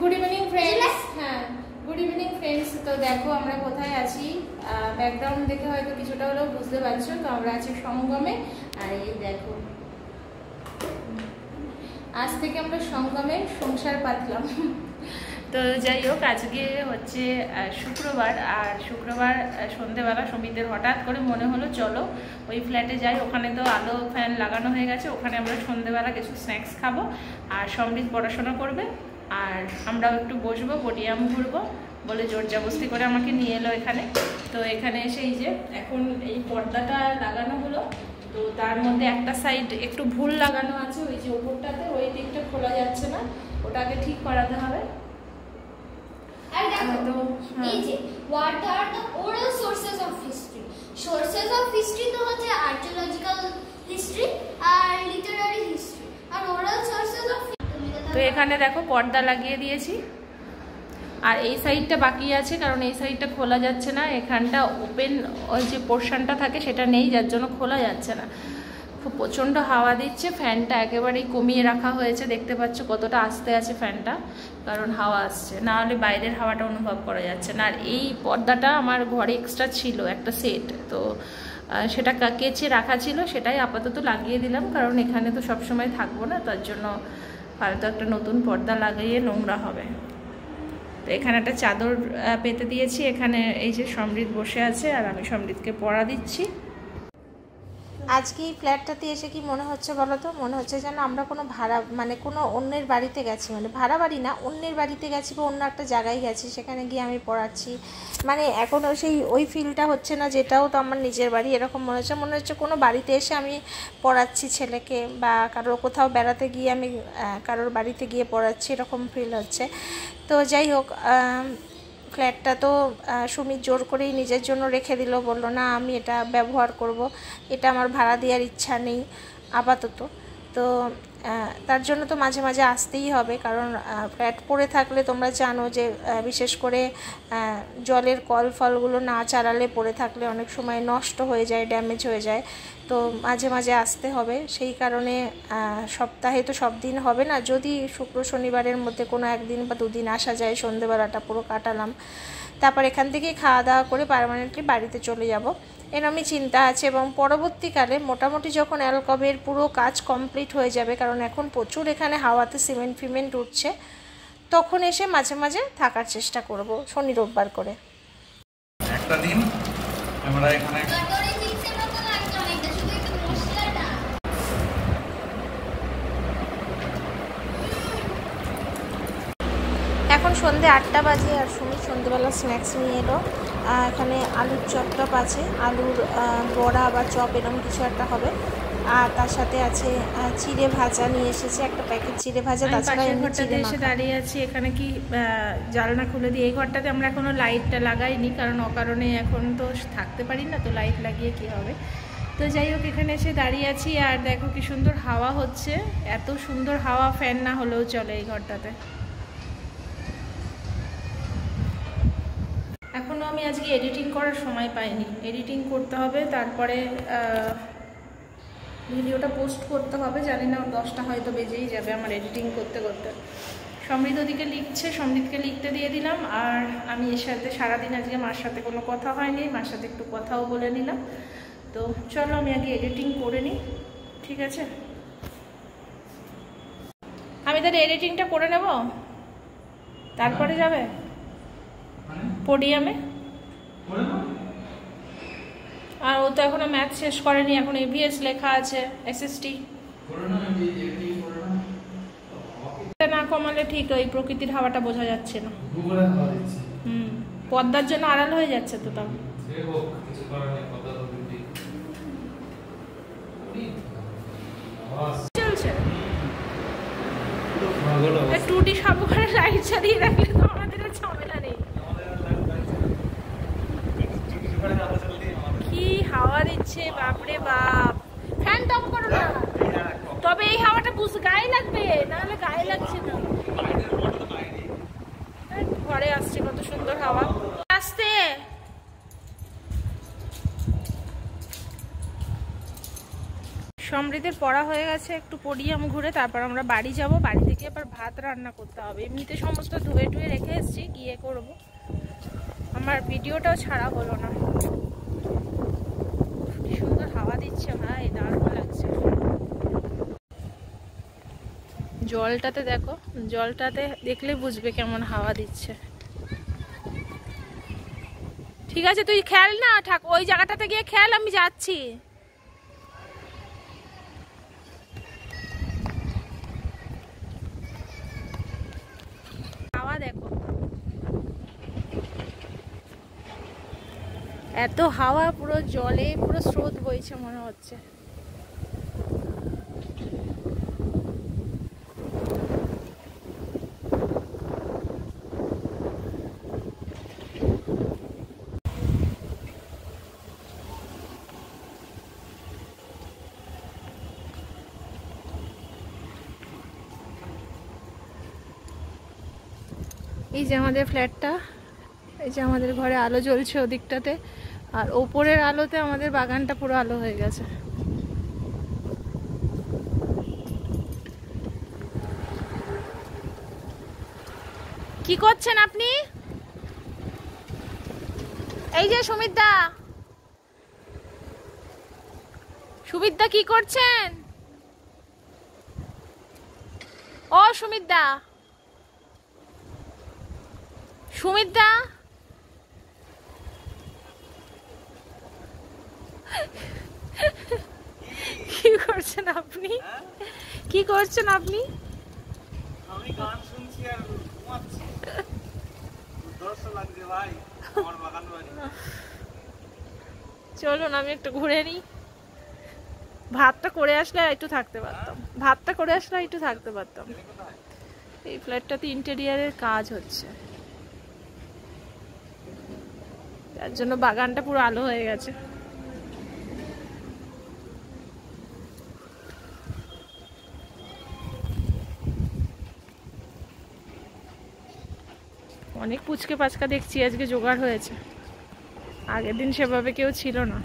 Good evening friends. হ্যাঁ, good evening friends. তো দেখো আমরা কোথায় আছি, ব্যাকগ্রাউন্ড দেখে হয়তো কিছুটা হলেও বুঝতে পারছো। তো আমরা আছি সঙ্গমে। আর এই দেখো, আজ থেকে আমরা সঙ্গমে সংসার পাতলাম। তো যাই হোক, আজকে হচ্ছে শুক্রবার, আর শুক্রবার সন্ধেবেলা সমিতের হঠাৎ করে মনে হলো চলো ওই ফ্ল্যাটে যাই। ওখানে তো আলো ফ্যান লাগানো হয়ে গেছে, ওখানে আমরা সন্ধেবেলা কিছু স্ন্যাক্স খাবো, আর সমৃদ্ধ পড়াশোনা করবে, আর আমরাও একটু বসবো, পটিয়াম ঘুরবো বলে জোর জবরদস্তি করে আমাকে নিয়ে এলো এখানে। তো এখানে এসে এই যে এখন এই পর্দাটা লাগানো হলো। তো তার মধ্যে একটা সাইড একটু ভুল লাগানো আছে, ওই যে ওপরটাতে ওই দিকটা খোলা যাচ্ছে না, ওটাকে ঠিক করাতে হবে। And what are the oral sources of history? Sources of history তো হচ্ছে archaeological history R literary history, R oral sources of তো এখানে দেখো পর্দা লাগিয়ে দিয়েছি, আর এই সাইডটা বাকি আছে কারণ এই সাইডটা খোলা যাচ্ছে না। এখানটা ওপেন ওই যে পোর্শনটা থাকে সেটা নেই, যার জন্য খোলা যাচ্ছে না। খুব প্রচণ্ড হাওয়া দিচ্ছে, ফ্যানটা একেবারেই কমিয়ে রাখা হয়েছে, দেখতে পাচ্ছ কতটা আস্তে আছে ফ্যানটা, কারণ হাওয়া আসছে, না হলে বাইরের হাওয়াটা অনুভব করা যাচ্ছে না। আর এই পর্দাটা আমার ঘরে এক্সট্রা ছিল একটা সেট, তো সেটা কেচে রাখা ছিল, সেটাই আপাতত লাগিয়ে দিলাম, কারণ এখানে তো সবসময় থাকবো না, তার জন্য হয়তো একটা নতুন পর্দা লাগিয়ে নোংরা হবে। তো এখানে একটা চাদর পেতে দিয়েছি, এখানে এই যে সমৃদ্ধ বসে আছে আর আমি সমৃদ্ধকে পড়া দিচ্ছি। আজকে এই ফ্ল্যাটটাতে এসে কি মনে হচ্ছে বলো তো? মনে হচ্ছে যেন আমরা কোনো ভাড়া মানে কোনো অন্যের বাড়িতে গেছি, মানে ভাড়া বাড়ি না, অন্যের বাড়িতে গেছি বা অন্য একটা জায়গায় গেছি, সেখানে গিয়ে আমি পড়াচ্ছি। মানে এখনও সেই ওই ফিলটা হচ্ছে না, যেটাও তো আমার নিজের বাড়ি এরকম মনে হচ্ছে কোনো বাড়িতে এসে আমি পড়াচ্ছি ছেলেকে, বা কারোর কোথাও বেড়াতে গিয়ে আমি কারোর বাড়িতে গিয়ে পড়াচ্ছি, এরকম ফিল হচ্ছে। তো যাই হোক, ফ্ল্যাটটা তো সুমিত জোর করেই নিজের জন্য রেখে দিল, বললো না আমি এটা ব্যবহার করব, এটা আমার ভাড়া দেওয়ার ইচ্ছা নেই আপাতত। তো তার জন্য তো মাঝে মাঝে আসতেই হবে, কারণ ফ্ল্যাট পড়ে থাকলে তোমরা জানো যে বিশেষ করে জলের কল ফলগুলো না চালালে পড়ে থাকলে অনেক সময় নষ্ট হয়ে যায়, ড্যামেজ হয়ে যায়। তো মাঝে মাঝে আসতে হবে, সেই কারণে সপ্তাহে তো সব দিন হবে না, যদি শুক্র শনিবারের মধ্যে কোনো একদিন বা দুদিন আসা যায়, সন্ধেবেলাটা পুরো কাটালাম, তারপর এখান থেকেই খাওয়া দাওয়া করে পার্মানেন্টলি বাড়িতে চলে যাব, এরকমই চিন্তা আছে। এবং পরবর্তীকালে মোটামুটি যখন অ্যালকবের পুরো কাজ কমপ্লিট হয়ে যাবে, কারণ এখন প্রচুর এখানে হাওয়াতে সিমেন্ট ফিমেন্ট উঠছে, তখন এসে মাঝে মাঝে থাকার চেষ্টা করব, শনি রোববার করে। একটা দিন আমরা এখানে এখন সন্ধে 8টা বাজে, আর সুমি সন্ধেবেলা স্ন্যাক্স নিয়ে এলো। এখানে আলুর চপ আছে, আলুর বড়া বা চপ এরকম কিছু একটা হবে, আর তার সাথে আছে চিড়ে ভাজা নিয়ে এসেছে, একটা প্যাকেট চিড়ে ভাজা। তাছাড়া ঘরটাতে এসে দাঁড়িয়ে আছি, এখানে কি জানলা খুলে দিয়ে, এই ঘরটাতে আমরা এখনো লাইটটা লাগাইনি, কারণ অকারণে এখন তো থাকতে পারি না, তো লাইট লাগিয়ে কি হবে। তো যাই হোক, এখানে এসে দাঁড়িয়ে আছি, আর দেখো কি সুন্দর হাওয়া হচ্ছে, এত সুন্দর হাওয়া, ফ্যান না হলেও চলে এই ঘরটাতে। এখনও আমি আজকে এডিটিং করার সময় পাইনি, এডিটিং করতে হবে, তারপরে ভিডিওটা পোস্ট করতে হবে, জানি না 10টা হয়তো বেজেই যাবে আমার এডিটিং করতে করতে। সমৃদ্ধ ওদিকে লিখছে, সমৃদ্ধকে লিখতে দিয়ে দিলাম, আর আমি এর সাথে সারাদিন আজকে মার সাথে কোনো কথা হয়নি, মার সাথে একটু কথাও বলে নিলাম। তো চলো আমি আগে এডিটিং করে নিই, ঠিক আছে? আমি তাহলে এডিটিংটা করে নেব, তারপরে যাবে পোডিয়ামে। আর ও তো এখনো ম্যাথ শেষ করেনি, এখন এভিএস লেখা আছে, এসএসটি না কমালে ঠিক ওই প্রকৃতির হাওয়াটা বোঝা যাচ্ছে না। পদ্মার জন্য আড়াল হয়ে যাচ্ছে তো, তাও চলছে। টুটি সবখানে লাইট চালিয়ে রাখলে তো আমাদের ঝামেলা নেই। কি হাওয়া দিচ্ছে বাপরে বাপ, ফ্যান অফ করো না, তবে এই হাওয়াটা গায়ে লাগবে, নাহলে গায়ে লাগছে না। ঘরে আসছে কত সুন্দর হাওয়া, আসতে সমৃদ্ধির পড়া হয়ে গেছে, একটু পড়িয়াম ঘুরে তারপর আমরা বাড়ি যাব। বাড়ি থেকে আবার ভাত রান্না করতে হবে। এমনিতে সমস্ত ধুয়ে টুয়ে রেখে এসেছি, গিয়ে করব। আমার ভিডিওটাও ছাড়া হলো না। কি সুন্দর হাওয়া দিচ্ছে ভাই, দারুণ লাগছে। জলটাতে দেখো, জলটাতে দেখলে বুঝবে কেমন হাওয়া দিচ্ছে। ঠিক আছে, তুই খেল না, ওই জায়গাটাতে গিয়ে খেল, আমি যাচ্ছি। হাওয়া দেখো, এত হাওয়া, পুরো জলে পুরো স্রোত বইছে মনে হচ্ছে। এই যে আমাদের ফ্ল্যাটটা, এই যে আমাদের ঘরে আলো জ্বলছে ওদিকটাতে, আর ওপরের আলোতে আমাদের বাগানটা পুরো আলো হয়ে গেছে। কি করছেন আপনি? এই যে সুমিতদা, সুমিতদা কি করছেন? ও সুমিতদা, সুমিতদা, কি করছেন আপনি? কি করছেন আপনি? আমি গান শুনছি আর ঘুমাচ্ছি। দুর্ধর্ষ লাগছে ভাই আমার বাগান বাড়ি। চলুন আমি একটু ঘুরে নিই। ভাতটা করে আসলে একটু থাকতে পারতাম, ভাতটা করে আসলে একটু থাকতে পারতাম। এই ফ্ল্যাটটাতে ইন্টেরিয়ারের কাজ হচ্ছে, তার জন্য বাগানটা পুরো আলো হয়ে গেছে। অনেক পুচকে পাচকা দেখছি আজকে জোগাড় হয়েছে, আগের দিন সেভাবে কেউ ছিল না।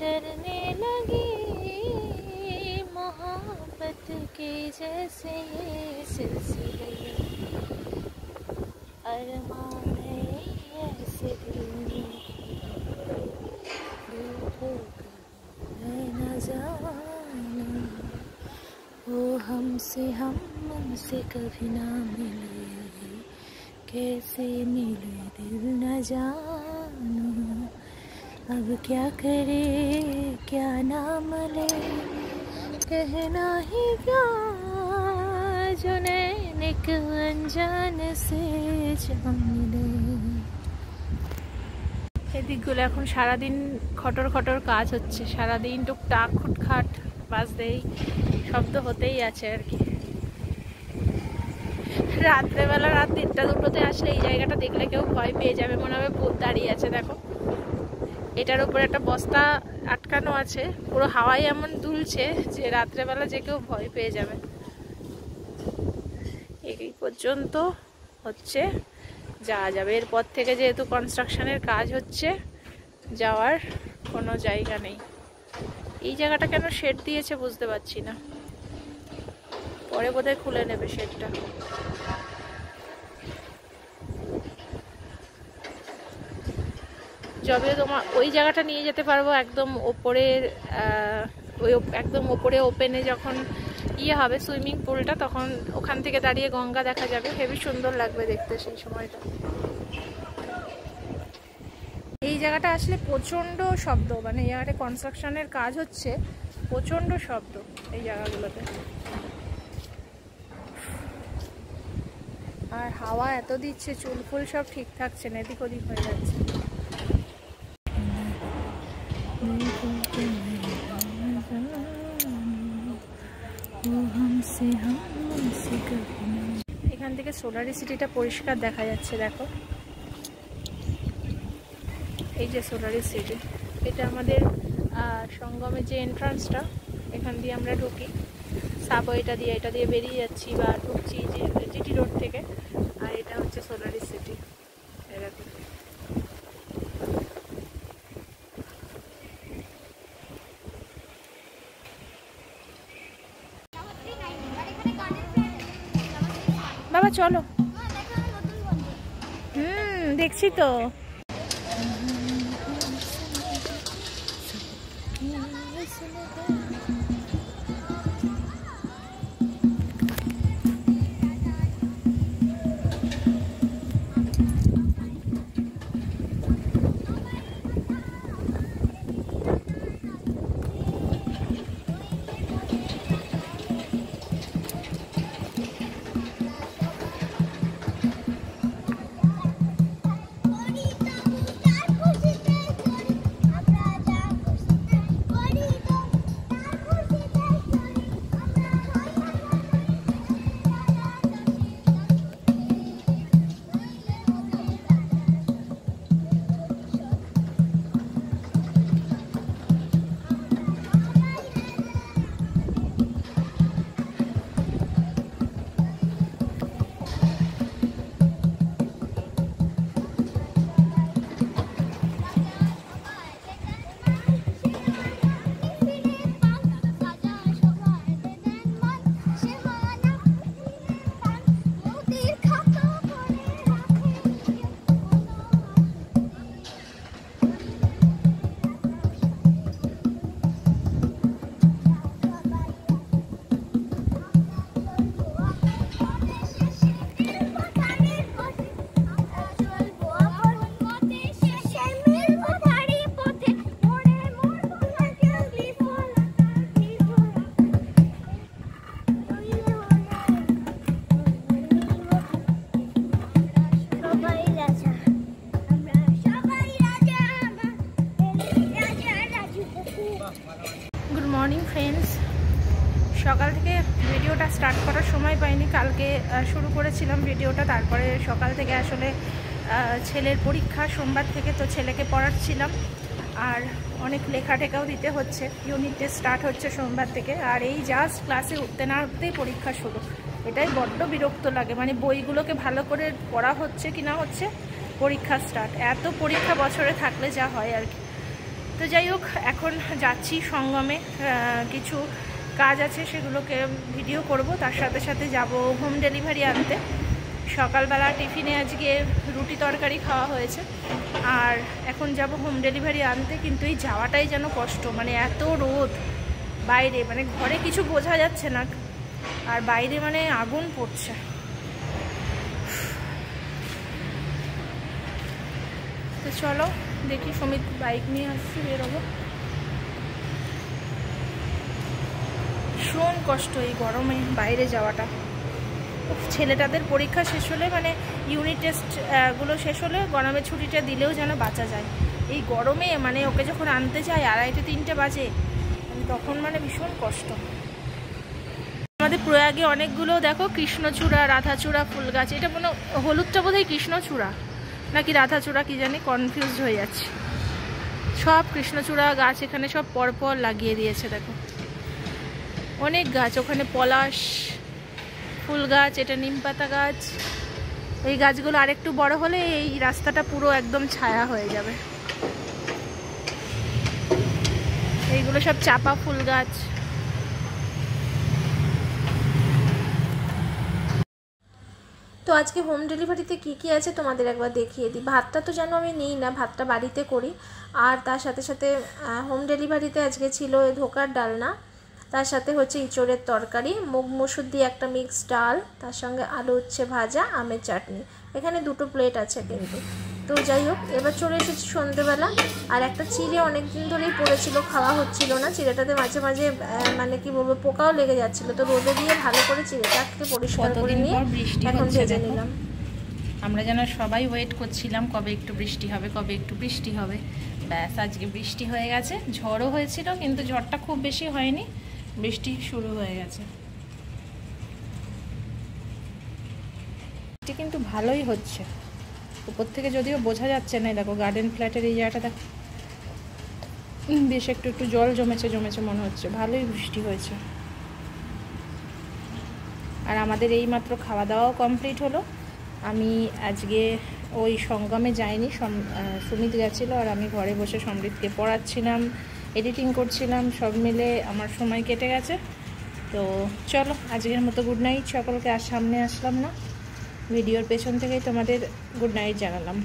डरने लगी मोहब्बत के जैसे ये सिलसिले, अरमान है ऐसे दिल में न जाना, वो हमसे कभी ना मिले, कैसे मिले दिल न जाना। अब क्या करे क्या नाम ले, कहना ही क्या जो नैन एक अनजान से जान ले। এদিকগুলো এখন সারাদিন খটর খটর কাজ হচ্ছে, সারাদিন টুকটাক খুটখাট বাজতেই শব্দ হতেই আছে আর কি। রাত্রেবেলা রাত 1টা 2টোতে আসলে এই জায়গাটা দেখলে কেউ ভয় পেয়ে যাবে, মনে হবে ভূত দাঁড়িয়ে আছে। দেখো, এটার উপরে একটা বস্তা আটকানো আছে, পুরো হাওয়ায় এমন দুলছে যে রাত্রেবেলা যে কেউ ভয় পেয়ে যাবে। এই পর্যন্ত হচ্ছে, যাওয়া যাবে। এরপর থেকে যেহেতু কনস্ট্রাকশনের কাজ হচ্ছে, যাওয়ার কোনো জায়গা নেই। এই জায়গাটা কেন শেড দিয়েছে বুঝতে পারছি না, পরে বোধহয় খুলে নেবে শেডটা। যবে তোমার ওই জায়গাটা নিয়ে যেতে পারবো একদম ওপরের, ওই একদম ওপরে ওপেনে যখন ইয়ে হবে সুইমিং পুলটা, তখন ওখান থেকে দাঁড়িয়ে গঙ্গা দেখা যাবে, হেবি সুন্দর লাগবে দেখতে সেই সময়টা। এই জায়গাটা আসলে প্রচণ্ড শব্দ, মানে এই জায়গাটা কনস্ট্রাকশনের কাজ হচ্ছে, প্রচণ্ড শব্দ এই জায়গাগুলোতে। আর হাওয়া এত দিচ্ছে, চুল ফুল সব ঠিক থাকছে না, এদিক ওদিক হয়ে যাচ্ছে। এখান থেকে সোলারি সিটিটা পরিষ্কার দেখা যাচ্ছে। দেখো, এই যে সোলারি সিটি, এটা আমাদের সঙ্গমের যে এন্ট্রান্সটা, এখান দিয়ে আমরা ঢুকি সাবওয়েটা দিয়ে, এটা দিয়ে বেরিয়ে যাচ্ছি বা ঢুকছি, যেটা জিটি রোড থেকে। আর এটা হচ্ছে সোলারি সিটি। এরকম বাবা চলো। দেখছি তো। Good morning friends. সকাল থেকে ভিডিওটা স্টার্ট করার সময় পাইনি, কালকে শুরু করেছিলাম ভিডিওটা। তারপরে সকাল থেকে আসলে ছেলের পরীক্ষা সোমবার থেকে, তো ছেলেকে পড়াচ্ছিলাম। আর অনেক লেখা টেকাও দিতে হচ্ছে, ইউনিট টেস্ট স্টার্ট হচ্ছে সোমবার থেকে। আর এই জাস্ট ক্লাসে উঠতে না উঠতেই পরীক্ষা শুরু। এটাই বড্ড বিরক্ত লাগে, মানে বইগুলোকে ভালো করে পড়া হচ্ছে কি না হচ্ছে, পরীক্ষা স্টার্ট। এত পরীক্ষা বছরে থাকলে যা হয় আর কি। তো যাই হোক, এখন যাচ্ছি সঙ্গমে, কিছু কাজ আছে সেগুলোকে ভিডিও করব। তার সাথে সাথে যাব হোম ডেলিভারি আনতে। সকালবেলা টিফিনে আজকে রুটি তরকারি খাওয়া হয়েছে, আর এখন যাব হোম ডেলিভারি আনতে। কিন্তু এই যাওয়াটাই যেন কষ্ট, মানে এত রোদ বাইরে, মানে ঘরে কিছু বোঝা যাচ্ছে না, আর বাইরে মানে আগুন পড়ছে। তো চলো দেখি, সমিত বাইক নিয়ে আসছি, বেরোবো। ভীষণ কষ্ট এই গরমে বাইরে যাওয়াটা। ছেলেটাদের পরীক্ষা শেষ হলে, মানে ইউনিট টেস্ট গুলো শেষ হলে গরমের ছুটিটা দিলেও যেন বাঁচা যায়। এই গরমে মানে ওকে যখন আনতে যাই 2:30-3টে বাজে, তখন মানে ভীষণ কষ্ট। আমাদের প্রয়াগে অনেকগুলো দেখো কৃষ্ণচূড়া, রাধাচূড়া ফুল গাছ। এটা কোনো হলুদটা বোধহয় কৃষ্ণচূড়া নাকি রাধাচূড়া কি জানি, কনফিউজ হয়ে যাচ্ছে। সব কৃষ্ণচূড়া গাছ এখানে সব পরপর লাগিয়ে দিয়েছে দেখো, অনেক গাছ। ওখানে পলাশ ফুল গাছ, এটা নিমপাতা গাছ। এই গাছগুলো আরেকটু বড় হলে এই রাস্তাটা পুরো একদম ছায়া হয়ে যাবে। এইগুলো সব চাপা ফুল গাছ। তো আজকে হোম ডেলিভারিতে কি কি আছে তোমাদের একবার দেখিয়ে দিই। ভাতটা তো যেন আমি নিই না, ভাতটা বাড়িতে করি। আর তার সাথে সাথে হোম ডেলিভারিতে আজকে ছিল ধোকার ডালনা, তার সাথে হচ্ছে ইঁচড়ের তরকারি, মুগ মসুর দিয়ে একটা মিক্স ডাল, তার সঙ্গে আলু উচ্ছে ভাজা, আমের চাটনি। এখানে 2টো প্লেট আছে কিন্তু। তো যাই হোক, এবার চলে এসেছি সন্ধ্যেবেলা। আর একটা চিড়ে অনেকদিন ধরেই পড়েছিল, খাওয়া হচ্ছিল না। চিড়েটাতে মাঝে মাঝে মানে কি বলবো, পোকাও লেগে যাচ্ছিলো। তো রোদে দিয়ে ভালো করে চিড়েটাকে পরিষ্কার করে নিয়ে এখন ভেজে নিলাম। আমরা যেন সবাই ওয়েট করছিলাম কবে একটু বৃষ্টি হবে, কবে একটু বৃষ্টি হবে। ব্যাস, আজকে বৃষ্টি হয়ে গেছে। ঝড়ও হয়েছিল, কিন্তু ঝড়টা খুব বেশি হয়নি, বৃষ্টি শুরু হয়ে গেছে। বৃষ্টি কিন্তু ভালোই হচ্ছে, উপর থেকে যদিও বোঝা যাচ্ছে না। দেখো গার্ডেন ফ্ল্যাটের এই জায়গাটা দেখো, বেশ একটু একটু জল জমেছে মনে হচ্ছে। ভালোই বৃষ্টি হয়েছে। আর আমাদের এইমাত্র খাওয়া দাওয়াও কমপ্লিট হলো। আমি আজকে ওই সঙ্গমে যাইনি, সুমিত গেছিলো আর আমি ঘরে বসে সমৃদ্ধকে পড়াচ্ছিলাম, এডিটিং করছিলাম, সব মিলে আমার সময় কেটে গেছে। তো চলো আজকের মতো গুড নাইট সকলকে। আর সামনে আসলাম না, ভিডিওর পেছন থেকেই তোমাদের গুড নাইট জানালাম।